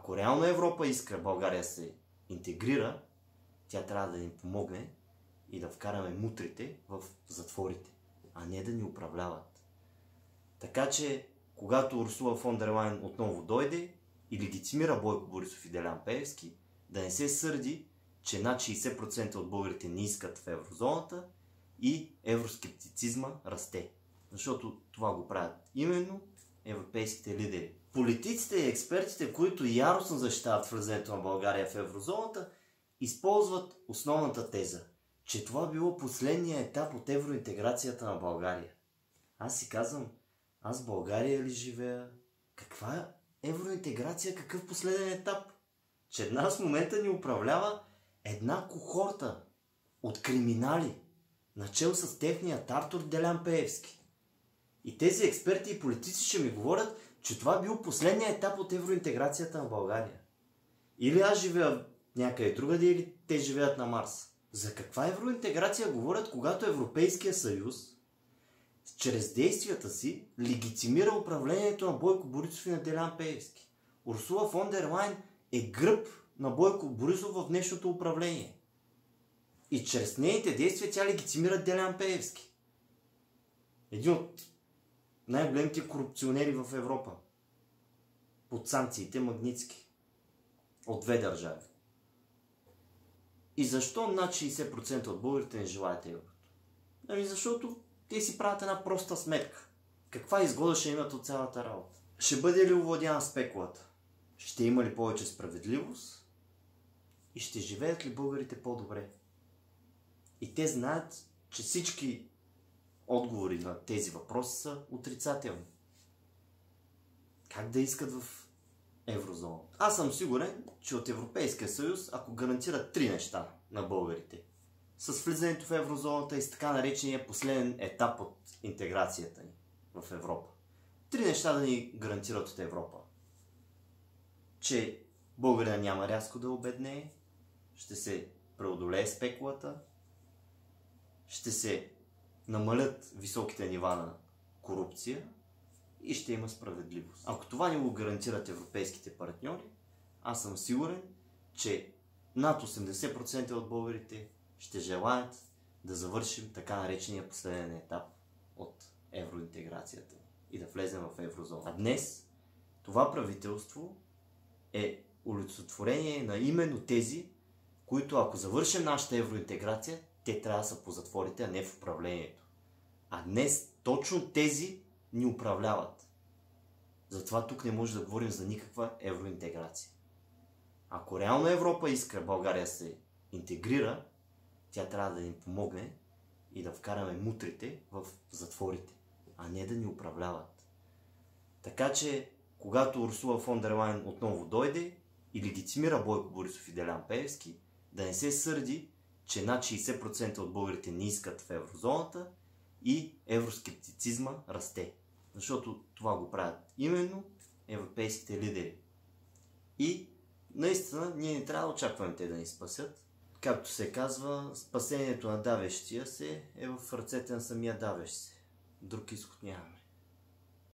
Ако реално Европа иска България се интегрира, тя трябва да ни помогне и да вкараме мутрите в затворите, а не да ни управляват. Така че, когато Урсула фон дер Лайен отново дойде и легитимира Бойко Борисов и Делян Пеевски, да не се сърди, че над 60% от българите не искат в еврозоната и евроскептицизма расте. Защото това го правят именно европейските лидери. Политиците и експертите, които яростно защитават влизането на България в еврозоната, използват основната теза, че това било последният етап от евроинтеграцията на България. Аз си казвам, аз в България ли живея? Каква евроинтеграция, какъв последен етап? Че нас в момента ни управлява една кохорта от криминали, начел с техният Артур Делян Пеевски. И тези експерти и политици ще ми говорят, че това бил последният етап от евроинтеграцията на България. Или аз живея някъде другаде, или те живеят на Марс. За каква евроинтеграция говорят, когато Европейския съюз чрез действията си легитимира управлението на Бойко Борисов и на Делян Пеевски? Урсула фон дер Лайен е гръб на Бойко Борисов в днешното управление. И чрез нейните действия тя легитимира Делян Пеевски. Един от най-големите корупционери в Европа. Под санкциите Магнитски. От две държави. И защо над 60% от българите не желаят еврото? Защото те си правят една проста сметка. Каква изгода ще имат от цялата работа? Ще бъде ли овладяна спекулата? Ще има ли повече справедливост? И ще живеят ли българите по-добре? И те знаят, че всички отговори на тези въпроси са отрицателни. Как да искат в еврозоната? Аз съм сигурен, че от Европейския съюз, ако гарантират 3 неща на българите, с влизането в еврозоната и с така наречения последен етап от интеграцията ни в Европа. 3 неща да ни гарантират от Европа. Че българина няма рязко да обеднее, ще се преодолее спекулата, ще се намалят високите нива на корупция и ще има справедливост. Ако това ни го гарантират европейските партньори, аз съм сигурен, че над 80% от българите ще желаят да завършим така наречения последен етап от евроинтеграцията и да влезем в еврозона. А днес това правителство е олицетворение на именно тези, които ако завършим нашата евроинтеграция, те трябва да са по затворите, а не в управлението. А днес точно тези ни управляват. Затова тук не може да говорим за никаква евроинтеграция. Ако реално Европа иска България да се интегрира, тя трябва да ни помогне и да вкараме мутрите в затворите, а не да ни управляват. Така че, когато Урсула фон дер Лайен отново дойде и легитимира Бойко Борисов и Делян Пеевски, да не се сърди, че над 60% от българите не искат в еврозоната и евроскептицизма расте. Защото това го правят именно европейските лидери. И наистина ние не трябва да очакваме те да ни спасят. Както се казва, спасението на давещия се е в ръцете на самия давещ се. Друг изход нямаме.